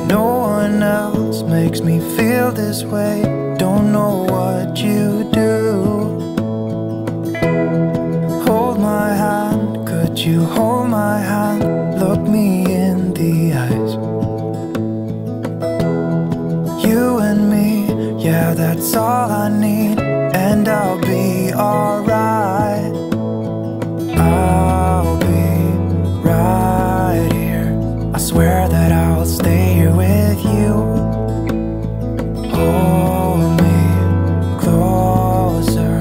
No one else makes me feel this way. Don't know what you do. Hold my hand, could you hold my hand? Look me in the eyes. You and me, yeah, that's all I need. And I'll be alright. I'll be right here. I swear that I'll stay here with you. Hold me closer.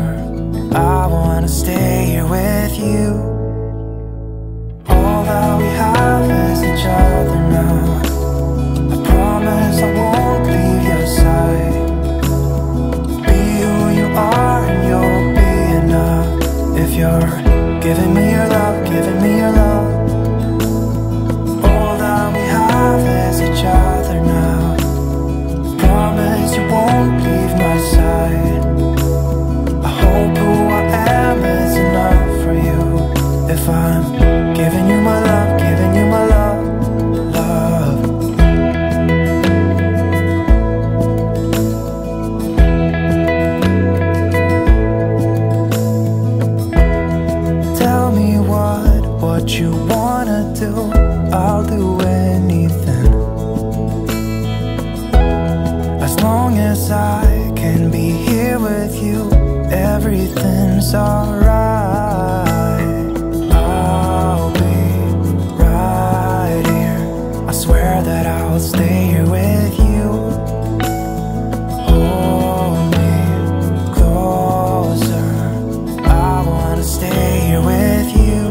I wanna stay here with you. All that we have is each other now. I promise I won't leave your side. Be who you are and you'll be enough. If you're giving me your love, giving me your love. All that we have is each other now. Promise you won't leave my side. I hope who I am is enough for you. If I'm giving you my love, giving you my love, love. Tell me what you wanna do. I'll do anything. As long as I can be here with you, everything's alright. I'll be right here. I swear that I'll stay here with you. Hold me closer. I wanna stay here with you.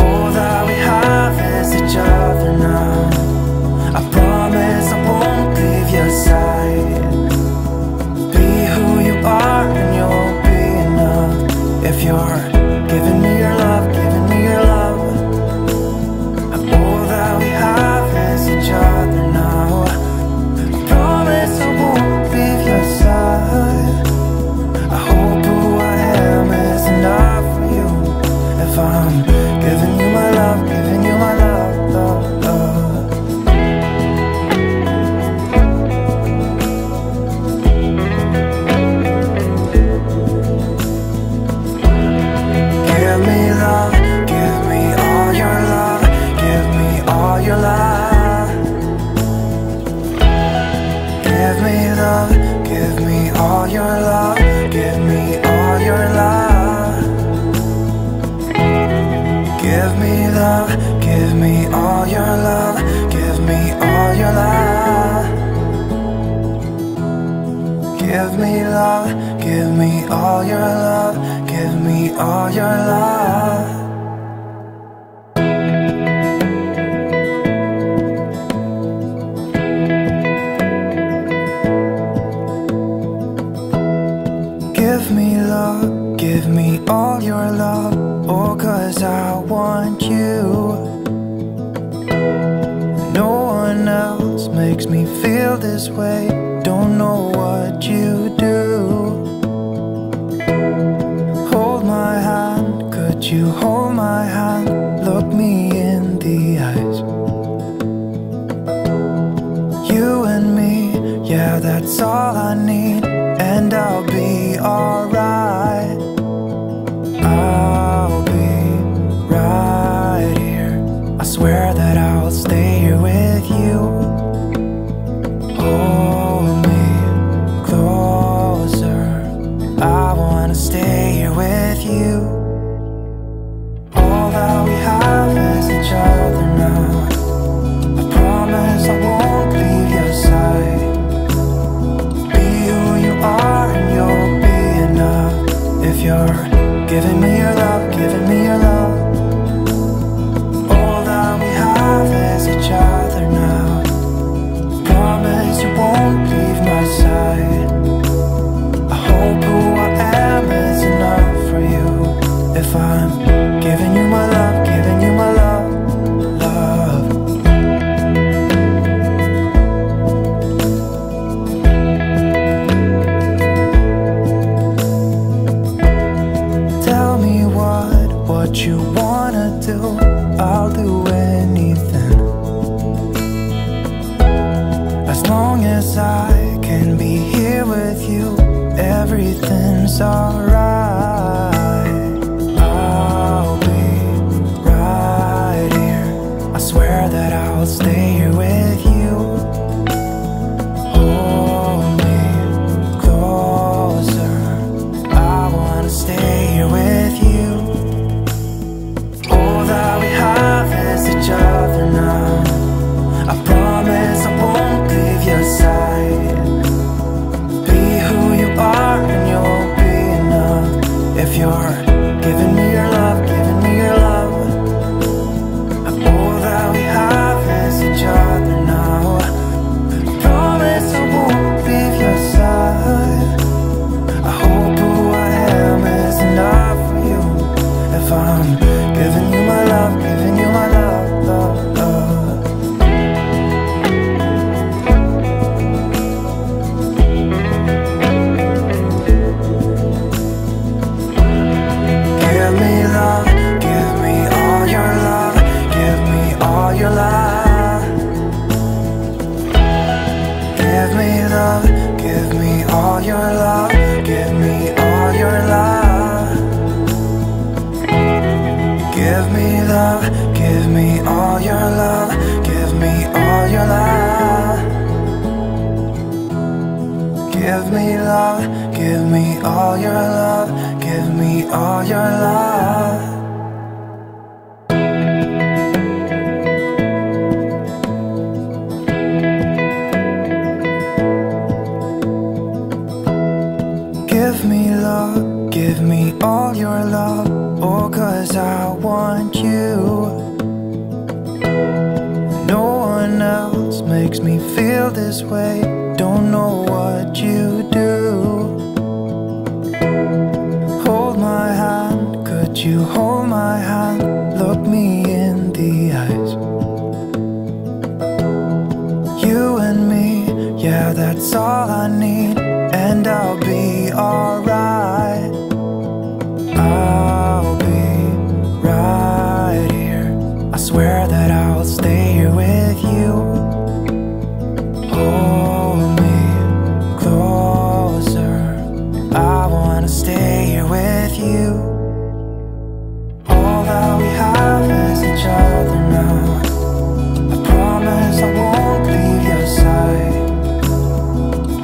All that we have is each other now. I promise I won't leave your side. Be who you are and you'll be enough. If you're giving me your love, giving me your love. All that we have is each other now. I promise I won't leave your side. I hope who I am is enough for you. If I'm giving you my love, giving you my love, love, love. Give me love, give me all your love, give me all your love. Give me love, give me all your love, give me all your love. Give me love, give me all your love, give me all your love. Give me love, give me all your love, give me all your love. Give me love, give me all your love. Oh, 'cause I want you. No one else makes me feel this way. Don't know what you do. Hold my hand, could you hold my hand? Look me in the eyes. You and me, yeah, that's all I need. And I'll be alright. I'll be right here. I swear that I'll stay here with you. Oh, I'll do anything. As long as I can be here with you, everything's alright. I'll be right here. I swear that I'll stay here with you. Hold me closer. I wanna stay here with you. All that we have is each other now. I promise I won't leave your side. Be who you are and you'll be enough. If you're giving me your love, giving me your love. All that we have is each other now. I promise I won't leave your side. I hope who I am is enough for you. If I'm giving you my love, giving you my love, love, love. Give me love, give me all your love, give me all your love. Give me love, give me all your love, give me all your love. Give me love, give me all your love, give me all your love. Give me love, give me all your love, give me all your love. Give me love, give me all your love. Oh, 'cause I want you. No one else makes me feel this way. Don't know what you do. Hold my hand, could you hold my hand? Look me in the eyes. You and me, yeah, that's all I need. And I'll be alright. I'll be right here. I swear that I'll stay here with you. Hold me closer. I wanna stay here with you. All that we have is each other now. I promise I won't leave your side.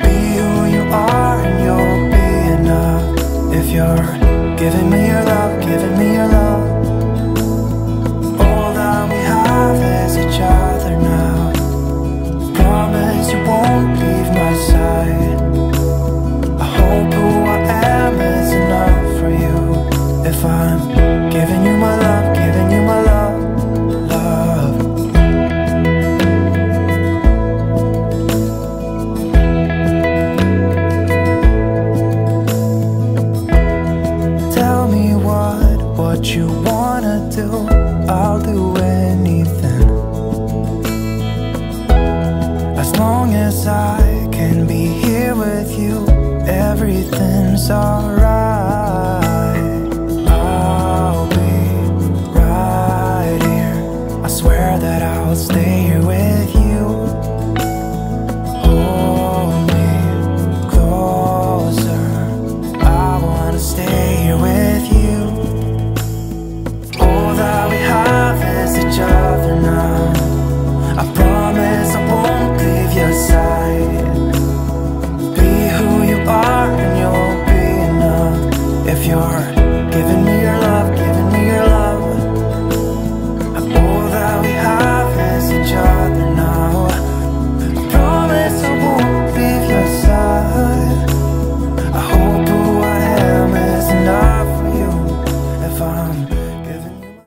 Be who you are and you'll be enough. If you're giving me your love, giving me your love. All that we have is each other now. Promise you won't leave my side. I hope who I am is enough for you. If I'm giving you my love, giving you my love, love. Tell me what you wanna do. I'll do anything. As long as I can be here with you, everything's alright. I'll be right here. I swear that I'll stay here with you.